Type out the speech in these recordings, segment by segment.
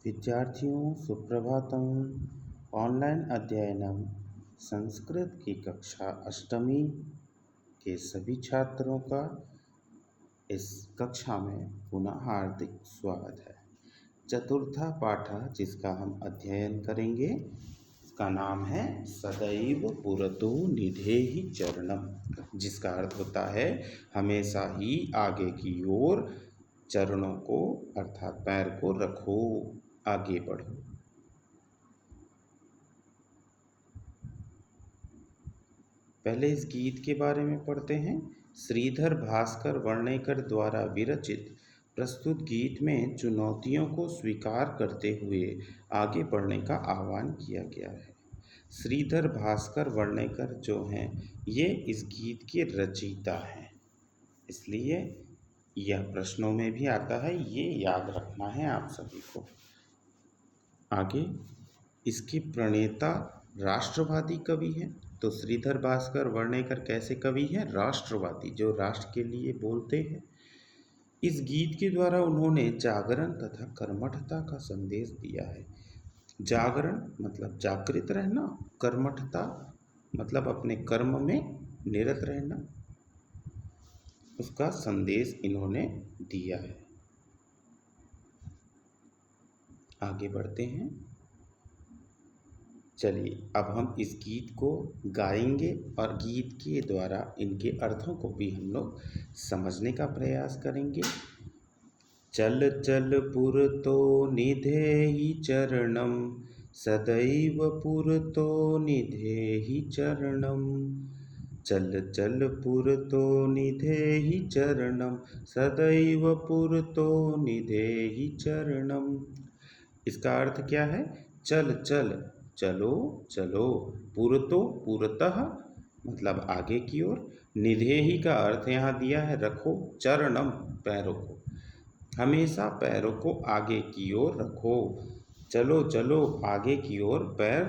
विद्यार्थियों सुप्रभातम। ऑनलाइन अध्ययनम संस्कृत की कक्षा अष्टमी के सभी छात्रों का इस कक्षा में पुनः हार्दिक स्वागत है। चतुर्था पाठ जिसका हम अध्ययन करेंगे उसका नाम है सदैव पुरतो निधेहि चरणम, जिसका अर्थ होता है हमेशा ही आगे की ओर चरणों को अर्थात पैर को रखो, आगे बढ़ो। पहले इस गीत के बारे में पढ़ते हैं। श्रीधर भास्कर वर्णेकर द्वारा विरचित प्रस्तुत गीत में चुनौतियों को स्वीकार करते हुए आगे बढ़ने का आह्वान किया गया है। श्रीधर भास्कर वर्णेकर जो हैं ये इस गीत के रचयिता हैं, इसलिए यह प्रश्नों में भी आता है, ये याद रखना है आप सभी को। आगे इसके प्रणेता राष्ट्रवादी कवि हैं। तो श्रीधर भास्कर वर्णेकर कैसे कवि हैं? राष्ट्रवादी, जो राष्ट्र के लिए बोलते हैं। इस गीत के द्वारा उन्होंने जागरण तथा कर्मठता का संदेश दिया है। जागरण मतलब जागृत रहना, कर्मठता मतलब अपने कर्म में निरत रहना, उसका संदेश इन्होंने दिया है। आगे बढ़ते हैं। चलिए अब हम इस गीत को गाएंगे और गीत के द्वारा इनके अर्थों को भी हम लोग समझने का प्रयास करेंगे। चल चल पुरतो निधेहि चरणम, सदैव पुरतो निधेहि चरणम। चल चल पुरतो निधेहि चरणम, सदैव पुरतो निधेहि चरणम। इसका अर्थ क्या है? चल चल, चलो चलो, पुरतो पुरतः मतलब आगे की ओर, निधेहि का अर्थ यहाँ दिया है रखो, चरणम पैरों को, हमेशा पैरों को आगे की ओर रखो। चलो चलो आगे की ओर पैर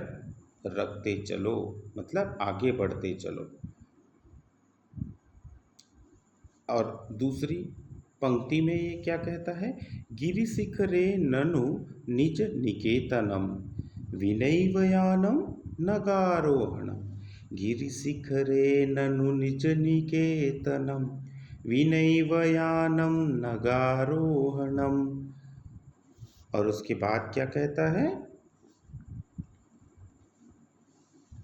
रखते चलो, मतलब आगे बढ़ते चलो। और दूसरी पंक्ति में ये क्या कहता है? गिरि शिखरे ननु निज निकेतनम, विनैवयानम नगारोहणम। गिरि शिखरे ननु निज निकेतनम, विनैवयानम नगारोहणम। और उसके बाद क्या कहता है?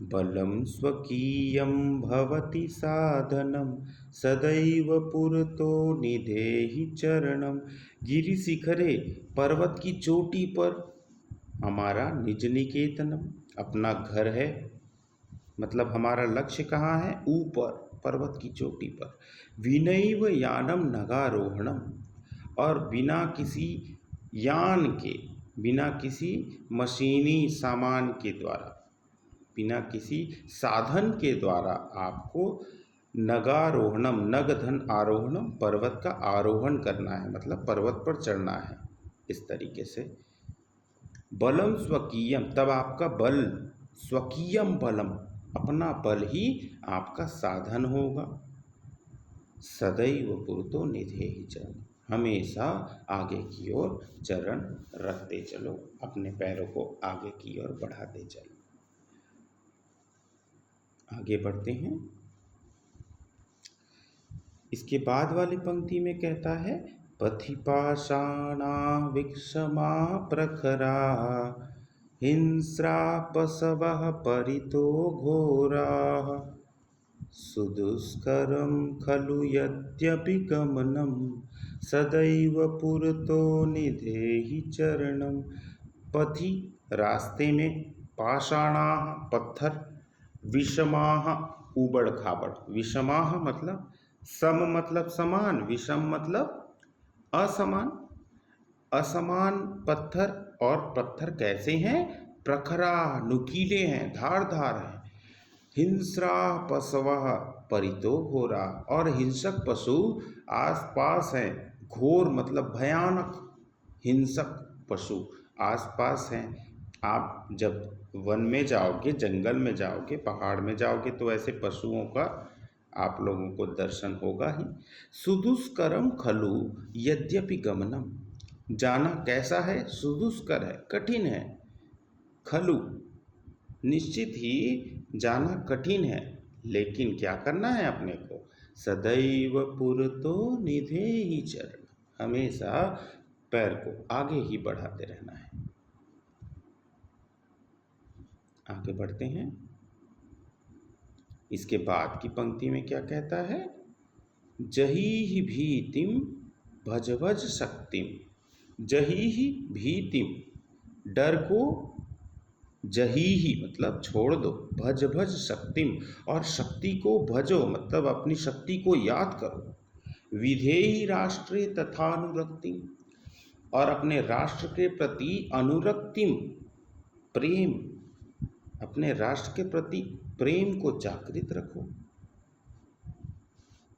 बलं स्वकीयं भवति साधनं, सदैव पुरतो निधेहि चरणम। गिरि शिखरे पर्वत की चोटी पर हमारा निज निकेतनम अपना घर है, मतलब हमारा लक्ष्य कहाँ है? ऊपर पर्वत की चोटी पर। विनैव यानम नगारोहणम, और बिना किसी यान के, बिना किसी मशीनी सामान के द्वारा, बिना किसी साधन के द्वारा आपको नगारोहणम, नग धन आरोहणम, पर्वत का आरोहण करना है, मतलब पर्वत पर चढ़ना है। इस तरीके से बलम स्वकीयम, तब आपका बल, स्वकीयम बलम, अपना बल ही आपका साधन होगा। सदैव पुरतो निधेहि चरणम, हमेशा आगे की ओर चरण रखते चलो, अपने पैरों को आगे की ओर बढ़ाते चलो। आगे बढ़ते हैं। इसके बाद वाली पंक्ति में कहता है पथि पाषाणा विक्षमा प्रखरा, हिंस्रा पशवः परितो घोराः। सुदुष्करं खलु यद्यपि गमनं, सदैव पुरतो निधेहि चरणम। पथि रास्ते में, पाषाणाः पत्थर, विषमाः ऊबड़ खाबड़, विषमाः मतलब सम मतलब समान, विषम मतलब असमान, असमान पत्थर। और पत्थर कैसे हैं? प्रखरा, नुकीले हैं, धारदार हैं। हिंस्रा पशवः परितो घोरा, और हिंसक पशु आसपास हैं। घोर मतलब भयानक, हिंसक पशु आसपास हैं। आप जब वन में जाओगे, जंगल में जाओगे, पहाड़ में जाओगे तो ऐसे पशुओं का आप लोगों को दर्शन होगा ही। सुदुष्करम खलु यद्यपि गमनम, जाना कैसा है? सुदुष्कर है, कठिन है। खलु, निश्चित ही जाना कठिन है, लेकिन क्या करना है अपने को? सदैव पुरतो निधे ही चरण, हमेशा पैर को आगे ही बढ़ाते रहना है। आगे बढ़ते हैं। इसके बाद की पंक्ति में क्या कहता है? जही ही भीतिम भज भज शक्तिम, जही ही भीतिम, डर को जही ही मतलब छोड़ दो, भज भज शक्तिम, और शक्ति को भजो मतलब अपनी शक्ति को याद करो। विधेयी राष्ट्रे तथानुरक्तिम, और अपने राष्ट्र के प्रति अनुरक्तिम, प्रेम, अपने राष्ट्र के प्रति प्रेम को जागृत रखो।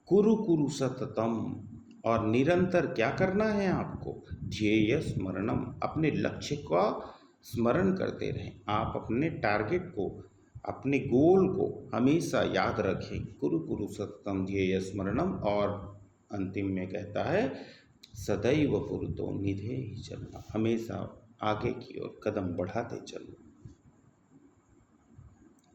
कुरु कुरु सततम, और निरंतर क्या करना है आपको? ध्येय स्मरणम, अपने लक्ष्य का स्मरण करते रहें। आप अपने टारगेट को, अपने गोल को हमेशा याद रखें। कुरु कुरु सततम ध्येय स्मरणम, और अंतिम में कहता है सदैव पुरतो निधे ही चलना, हमेशा आगे की ओर कदम बढ़ाते चलो।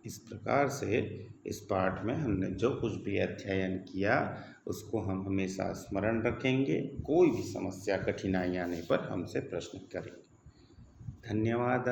इस प्रकार से इस पाठ में हमने जो कुछ भी अध्ययन किया उसको हम हमेशा स्मरण रखेंगे। कोई भी समस्या कठिनाई आने पर हमसे प्रश्न करेंगे। धन्यवाद।